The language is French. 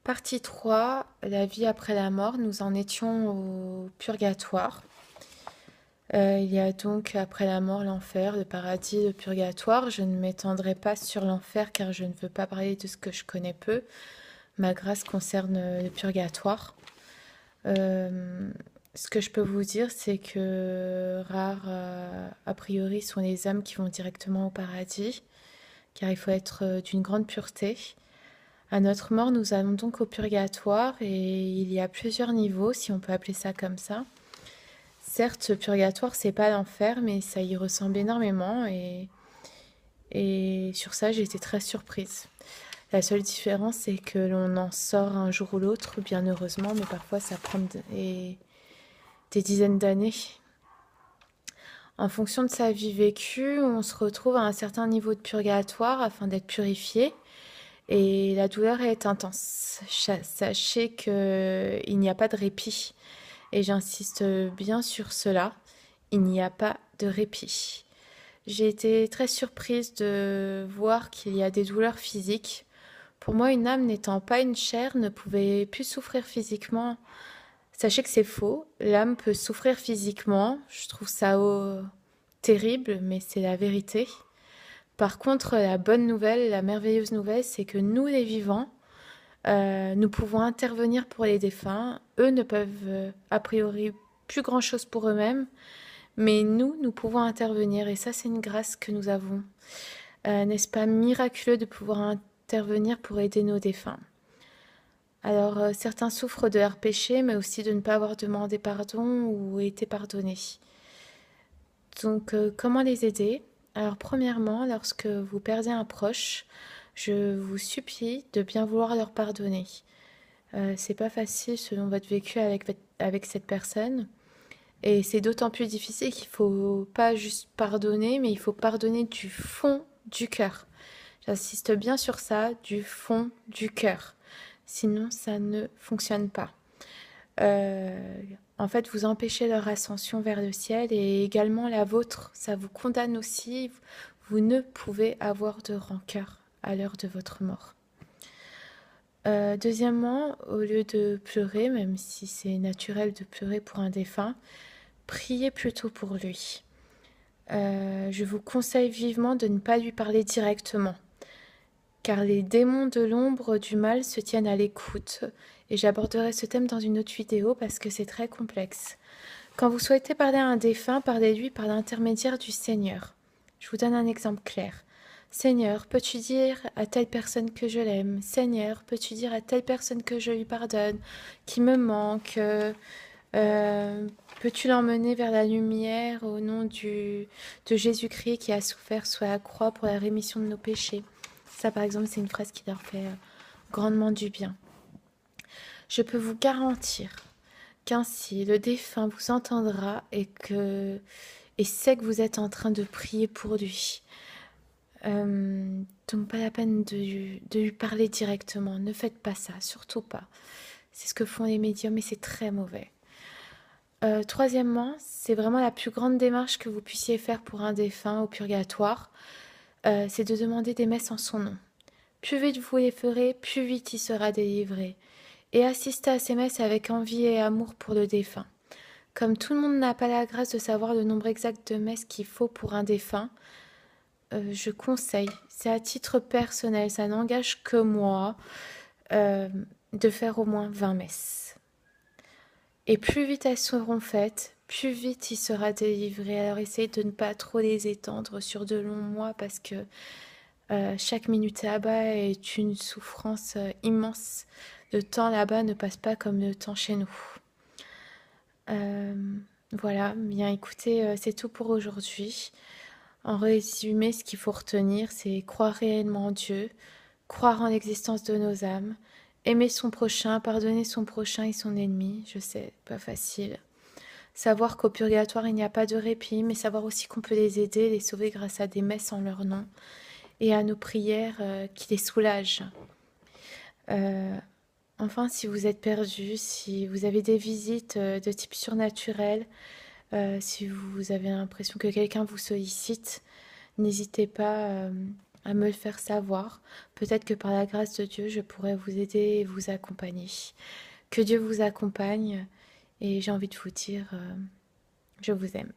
Partie 3, la vie après la mort. Nous en étions au purgatoire. Il y a donc après la mort l'enfer, le paradis, le purgatoire. Je ne m'étendrai pas sur l'enfer car je ne veux pas parler de ce que je connais peu. Ma grâce concerne le purgatoire. Euh, Ce que je peux vous dire, c'est que rares, a priori, sont les âmes qui vont directement au paradis, car il faut être d'une grande pureté. À notre mort, nous allons donc au purgatoire et il y a plusieurs niveaux, si on peut appeler ça comme ça. Certes, ce purgatoire, c'est pas l'enfer, mais ça y ressemble énormément et sur ça, j'ai été très surprise. La seule différence, c'est que l'on en sort un jour ou l'autre, bien heureusement, mais parfois ça prend des dizaines d'années. En fonction de sa vie vécue, on se retrouve à un certain niveau de purgatoire afin d'être purifié. Et la douleur est intense. Sachez qu'il n'y a pas de répit. Et j'insiste bien sur cela. Il n'y a pas de répit. J'ai été très surprise de voir qu'il y a des douleurs physiques. Pour moi, une âme n'étant pas une chair ne pouvait plus souffrir physiquement. Sachez que c'est faux. L'âme peut souffrir physiquement. Je trouve ça terrible, mais c'est la vérité. Par contre, la bonne nouvelle, la merveilleuse nouvelle, c'est que nous, les vivants, nous pouvons intervenir pour les défunts. Eux ne peuvent, a priori, plus grand-chose pour eux-mêmes, mais nous pouvons intervenir. Et ça, c'est une grâce que nous avons. N'est-ce pas miraculeux de pouvoir intervenir pour aider nos défunts? Alors, certains souffrent de leurs péchés, mais aussi de ne pas avoir demandé pardon ou été pardonnés. Donc, comment les aider? Alors, premièrement, lorsque vous perdez un proche, je vous supplie de bien vouloir leur pardonner. C'est pas facile selon votre vécu avec cette personne. Et c'est d'autant plus difficile qu'il faut pas juste pardonner, mais il faut pardonner du fond du cœur. J'insiste bien sur ça, du fond du cœur. Sinon, ça ne fonctionne pas. Euh, En fait, vous empêchez leur ascension vers le ciel et également la vôtre. Ça vous condamne aussi. Vous ne pouvez avoir de rancœur à l'heure de votre mort. Deuxièmement, au lieu de pleurer, même si c'est naturel de pleurer pour un défunt, priez plutôt pour lui. Je vous conseille vivement de ne pas lui parler directement, car les démons de l'ombre du mal se tiennent à l'écoute, et j'aborderai ce thème dans une autre vidéo parce que c'est très complexe. Quand vous souhaitez parler à un défunt, parlez-lui par l'intermédiaire du Seigneur. Je vous donne un exemple clair. Seigneur, peux-tu dire à telle personne que je l'aime? Seigneur, peux-tu dire à telle personne que je lui pardonne, qui me manque? Euh, Peux-tu l'emmener vers la lumière au nom de Jésus-Christ qui a souffert sur la croix pour la rémission de nos péchés? Ça, par exemple, c'est une phrase qui leur fait grandement du bien. Je peux vous garantir qu'ainsi le défunt vous entendra et sait que vous êtes en train de prier pour lui. Donc pas la peine de lui parler directement. Ne faites pas ça, surtout pas. C'est ce que font les médiums et c'est très mauvais. Troisièmement, c'est vraiment la plus grande démarche que vous puissiez faire pour un défunt au purgatoire, c'est de demander des messes en son nom. Plus vite vous les ferez, plus vite il sera délivré. Et assistez à ces messes avec envie et amour pour le défunt. Comme tout le monde n'a pas la grâce de savoir le nombre exact de messes qu'il faut pour un défunt, je conseille, c'est à titre personnel, ça n'engage que moi, euh, de faire au moins 20 messes. Et plus vite elles seront faites, plus vite il sera délivré. Alors essayez de ne pas trop les étendre sur de longs mois parce que chaque minute là-bas est une souffrance immense. Le temps là-bas ne passe pas comme le temps chez nous. Euh, voilà, bien écoutez, c'est tout pour aujourd'hui. En résumé, ce qu'il faut retenir, c'est croire réellement en Dieu, croire en l'existence de nos âmes, aimer son prochain, pardonner son prochain et son ennemi. Je sais, pas facile. Savoir qu'au purgatoire, il n'y a pas de répit, mais savoir aussi qu'on peut les aider, les sauver grâce à des messes en leur nom et à nos prières qui les soulagent. Euh, Enfin, si vous êtes perdu, si vous avez des visites de type surnaturel, si vous avez l'impression que quelqu'un vous sollicite, n'hésitez pas à me le faire savoir. Peut-être que par la grâce de Dieu, je pourrais vous aider et vous accompagner. Que Dieu vous accompagne et j'ai envie de vous dire, je vous aime.